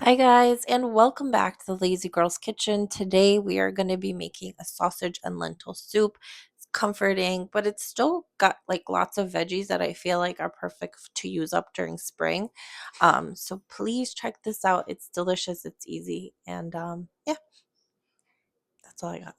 Hi, guys, and welcome back to the Lazy Girl's Kitchen. Today, we are going to be making a sausage and lentil soup. It's comforting, but it's still got like lots of veggies that I feel like are perfect to use up during spring. So please check this out. It's delicious, it's easy, and yeah, that's all I got.